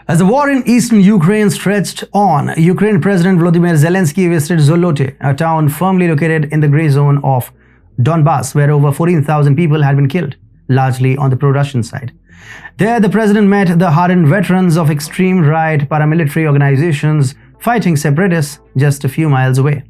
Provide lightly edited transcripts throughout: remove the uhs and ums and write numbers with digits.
As the war in eastern Ukraine stretched on, Ukraine President Volodymyr Zelensky visited Zolote, a town firmly located in the grey zone of Donbass, where over 14,000 people had been killed, largely on the pro-Russian side. There, the president met the hardened veterans of extreme right paramilitary organizations fighting separatists just a few miles away.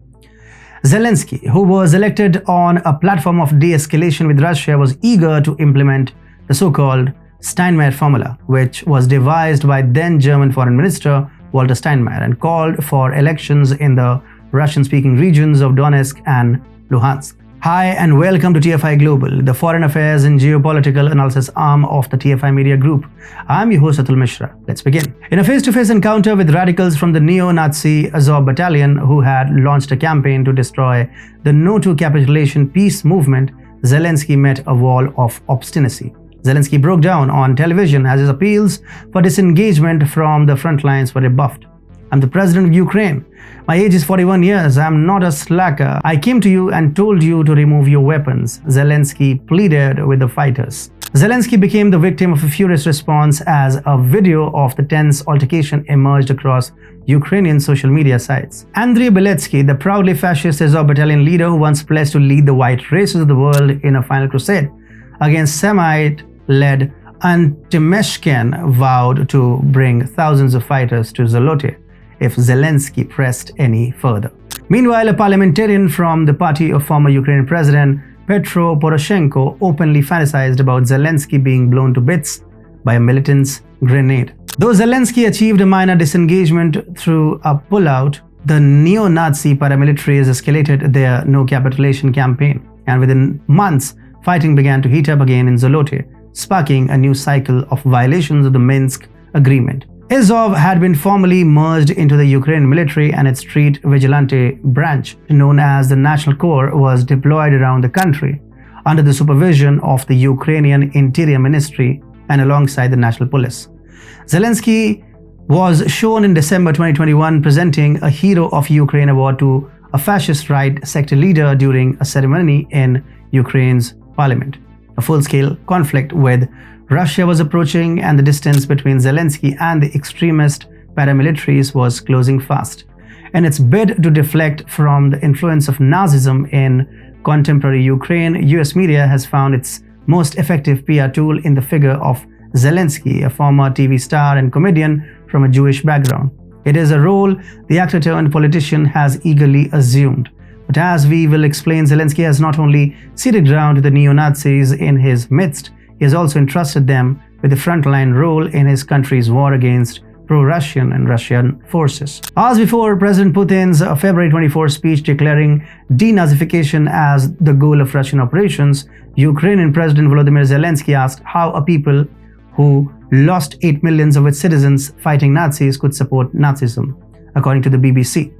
Zelensky, who was elected on a platform of de-escalation with Russia, was eager to implement the so-called Steinmeier formula, which was devised by then German Foreign Minister Walter Steinmeier and called for elections in the Russian-speaking regions of Donetsk and Luhansk. Hi and welcome to TFIGlobal, the foreign affairs and geopolitical analysis arm of the TFI Media Group. I'm your host Atul Mishra. Let's begin. In a face-to-face encounter with radicals from the neo-Nazi Azov Battalion who had launched a campaign to destroy the No to Capitulation peace movement, Zelensky met a wall of obstinacy. Zelensky broke down on television as his appeals for disengagement from the front lines were rebuffed. I'm the president of Ukraine. My age is 41 years. I'm not a slacker. I came to you and told you to remove your weapons, Zelensky pleaded with the fighters. Zelensky became the victim of a furious response as a video of the tense altercation emerged across Ukrainian social media sites. Andriy Beletsky, the proudly fascist Azov Battalion leader who once pledged to lead the white races of the world in a final crusade against Semite-led Antimeshken, vowed to bring thousands of fighters to Zolote if Zelensky pressed any further. Meanwhile, a parliamentarian from the party of former Ukrainian President Petro Poroshenko openly fantasized about Zelensky being blown to bits by a militant's grenade. Though Zelensky achieved a minor disengagement through a pullout, the neo-Nazi paramilitaries escalated their no capitulation campaign, and within months, fighting began to heat up again in Zolote, sparking a new cycle of violations of the Minsk agreement. Azov had been formally merged into the Ukrainian military, and its street vigilante branch, known as the National Corps, was deployed around the country under the supervision of the Ukrainian Interior Ministry and alongside the National Police. Zelensky was shown in December 2021 presenting a Hero of Ukraine award to a fascist right sector leader during a ceremony in Ukraine's parliament. A full-scale conflict with Russia was approaching, and the distance between Zelensky and the extremist paramilitaries was closing fast. In its bid to deflect from the influence of Nazism in contemporary Ukraine, US media has found its most effective PR tool in the figure of Zelensky, a former TV star and comedian from a Jewish background. It is a role the actor-turned-politician has eagerly assumed. But as we will explain, Zelensky has not only ceded ground to the neo-Nazis in his midst, he has also entrusted them with the frontline role in his country's war against pro-Russian and Russian forces. Hours before President Putin's February 24 speech declaring denazification as the goal of Russian operations, Ukrainian President Volodymyr Zelensky asked how a people who lost 8 million of its citizens fighting Nazis could support Nazism, according to the BBC.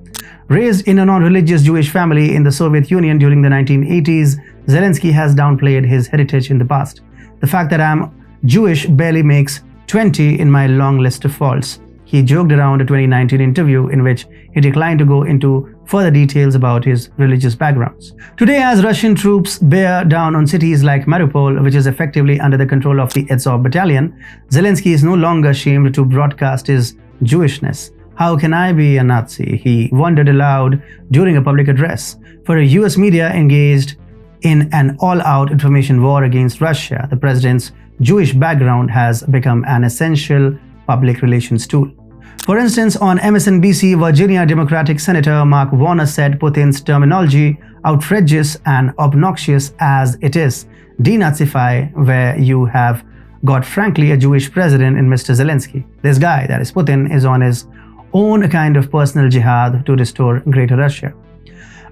Raised in a non-religious Jewish family in the Soviet Union during the 1980s, Zelensky has downplayed his heritage in the past. The fact that I'm Jewish barely makes 20 in my long list of faults. He joked around a 2019 interview in which he declined to go into further details about his religious backgrounds. Today, as Russian troops bear down on cities like Mariupol, which is effectively under the control of the Azov Battalion, Zelensky is no longer ashamed to broadcast his Jewishness. How can I be a Nazi? He wondered aloud during a public address. For a US media engaged in an all-out information war against Russia, the president's Jewish background has become an essential public relations tool. For instance, on MSNBC, Virginia Democratic Senator Mark Warner said Putin's terminology, outrageous and obnoxious as it is, denazify, where you have got frankly a Jewish president in Mr. Zelensky. This guy, that is Putin, is on his own kind of personal jihad to restore Greater Russia.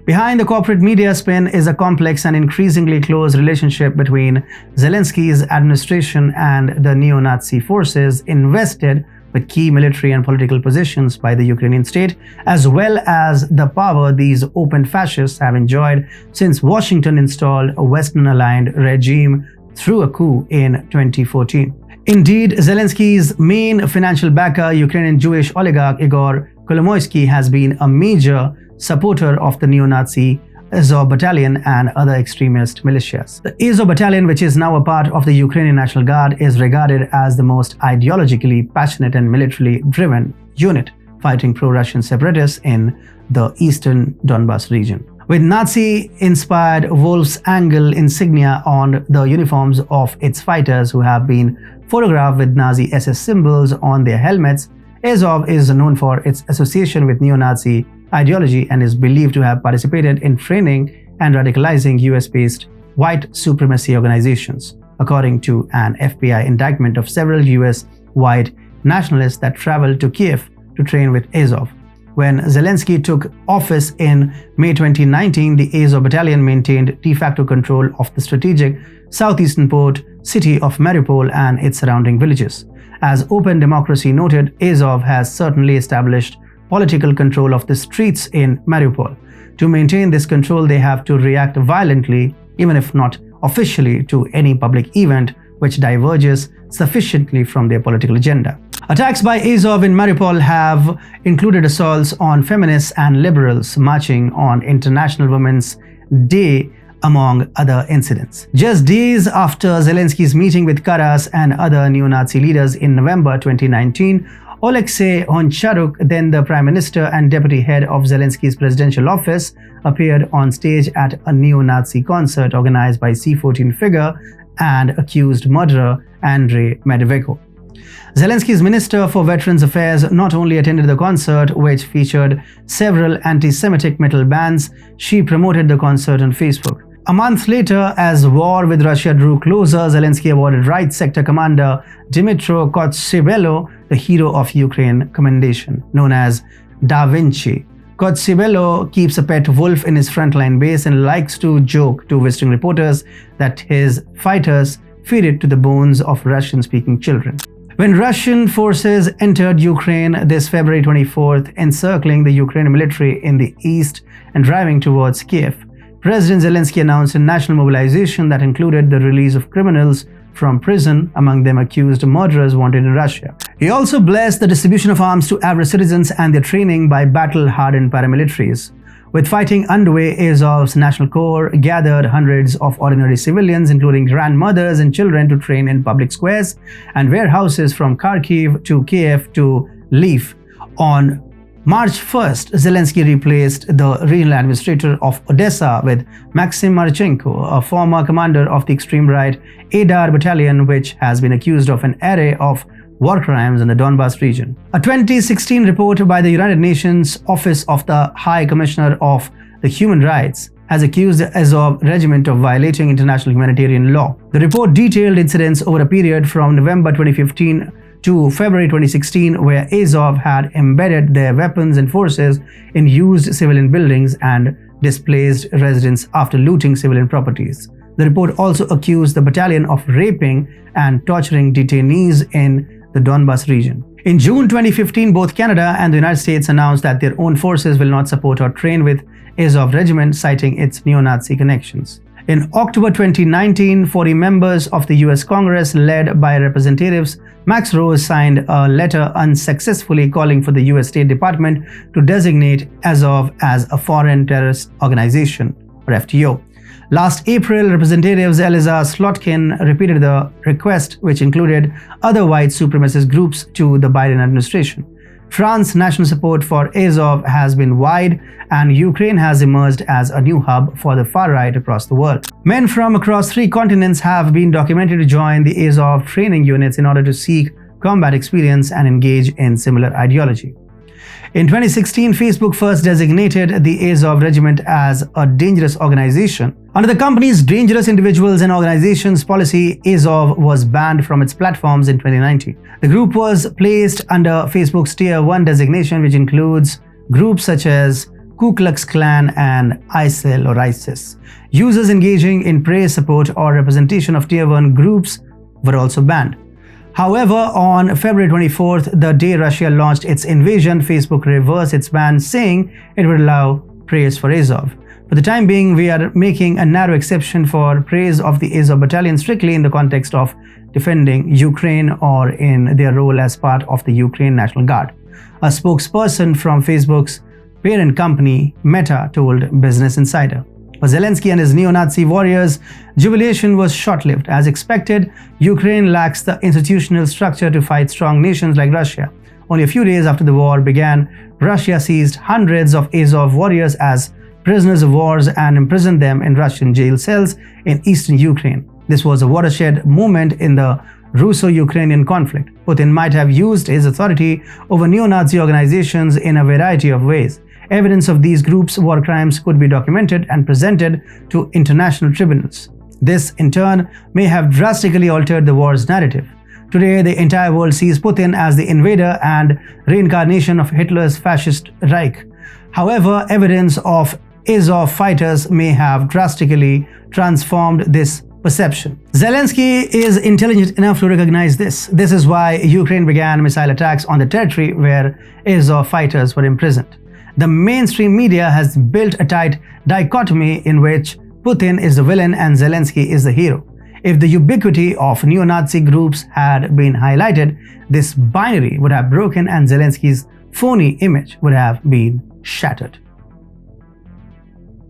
Behind the corporate media spin is a complex and increasingly close relationship between Zelensky's administration and the neo-Nazi forces invested with key military and political positions by the Ukrainian state, as well as the power these open fascists have enjoyed since Washington installed a Western-aligned regime through a coup in 2014. Indeed, Zelensky's main financial backer, Ukrainian Jewish oligarch Igor Kolomoisky, has been a major supporter of the neo-Nazi Azov Battalion and other extremist militias. The Azov Battalion, which is now a part of the Ukrainian National Guard, is regarded as the most ideologically passionate and militarily driven unit fighting pro-Russian separatists in the eastern Donbas region. With Nazi-inspired wolf's angle insignia on the uniforms of its fighters who have been photographed with Nazi SS symbols on their helmets, Azov is known for its association with neo-Nazi ideology and is believed to have participated in training and radicalizing US-based white supremacy organizations, according to an FBI indictment of several US white nationalists that traveled to Kiev to train with Azov. When Zelensky took office in May 2019, the Azov Battalion maintained de facto control of the strategic southeastern port city of Mariupol and its surrounding villages. As Open Democracy noted, Azov has certainly established political control of the streets in Mariupol. To maintain this control, they have to react violently, even if not officially, to any public event which diverges sufficiently from their political agenda. Attacks by Azov in Mariupol have included assaults on feminists and liberals marching on International Women's Day, among other incidents. Just days after Zelensky's meeting with Karas and other neo-Nazi leaders in November 2019, Oleksiy Honcharuk, then the Prime Minister and Deputy Head of Zelensky's presidential office, appeared on stage at a neo-Nazi concert organized by C14 figure and accused murderer Andrei Medvedev. Zelensky's Minister for Veterans Affairs not only attended the concert, which featured several anti-Semitic metal bands, she promoted the concert on Facebook. A month later, as war with Russia drew closer, Zelensky awarded Right Sector Commander Dmytro Kotsybelo the Hero of Ukraine commendation, known as Da Vinci. Kotsybelo keeps a pet wolf in his frontline base and likes to joke to visiting reporters that his fighters feed it to the bones of Russian-speaking children. When Russian forces entered Ukraine this February 24th, encircling the Ukrainian military in the east and driving towards Kiev, President Zelensky announced a national mobilization that included the release of criminals from prison, among them accused murderers wanted in Russia. He also blessed the distribution of arms to average citizens and their training by battle-hardened paramilitaries. With fighting underway, Azov's National Corps gathered hundreds of ordinary civilians, including grandmothers and children, to train in public squares and warehouses from Kharkiv to Kiev to Lviv. On March 1st, Zelensky replaced the regional administrator of Odessa with Maxim Marchenko, a former commander of the extreme-right Adar Battalion, which has been accused of an array of war crimes in the Donbas region. A 2016 report by the United Nations Office of the High Commissioner of the Human Rights has accused the Azov regiment of violating international humanitarian law. The report detailed incidents over a period from November 2015 to February 2016, where Azov had embedded their weapons and forces in used civilian buildings and displaced residents after looting civilian properties. The report also accused the battalion of raping and torturing detainees in the Donbas region. In June 2015, both Canada and the United States announced that their own forces will not support or train with Azov regiment, citing its neo-Nazi connections. In October 2019, 40 members of the US Congress, led by Representatives Max Rose, signed a letter unsuccessfully calling for the US State Department to designate Azov as a foreign terrorist organization, or FTO. Last April, Representatives Eliza Slotkin repeated the request, which included other white supremacist groups, to the Biden administration. France's national support for Azov has been wide, and Ukraine has emerged as a new hub for the far right across the world. Men from across 3 continents have been documented to join the Azov training units in order to seek combat experience and engage in similar ideology. In 2016, Facebook first designated the Azov regiment as a dangerous organization. Under the company's Dangerous Individuals and Organizations policy, Azov was banned from its platforms in 2019. The group was placed under Facebook's Tier 1 designation, which includes groups such as Ku Klux Klan and ISIL or ISIS. Users engaging in praise, support, or representation of Tier 1 groups were also banned. However, on February 24th, the day Russia launched its invasion, Facebook reversed its ban, saying it would allow praise for Azov. For the time being, we are making a narrow exception for praise of the Azov Battalion strictly in the context of defending Ukraine or in their role as part of the Ukraine National Guard. A spokesperson from Facebook's parent company, Meta, told Business Insider. For Zelensky and his neo-Nazi warriors, jubilation was short-lived. As expected, Ukraine lacks the institutional structure to fight strong nations like Russia. Only a few days after the war began, Russia seized hundreds of Azov warriors as prisoners of war and imprisoned them in Russian jail cells in eastern Ukraine. This was a watershed moment in the Russo-Ukrainian conflict. Putin might have used his authority over neo-Nazi organizations in a variety of ways. Evidence of these groups' war crimes could be documented and presented to international tribunals. This, in turn, may have drastically altered the war's narrative. Today, the entire world sees Putin as the invader and reincarnation of Hitler's fascist Reich. However, evidence of Azov fighters may have drastically transformed this perception. Zelensky is intelligent enough to recognize this. This is why Ukraine began missile attacks on the territory where Azov fighters were imprisoned. The mainstream media has built a tight dichotomy in which Putin is the villain and Zelensky is the hero. If the ubiquity of neo-Nazi groups had been highlighted, this binary would have broken and Zelensky's phony image would have been shattered.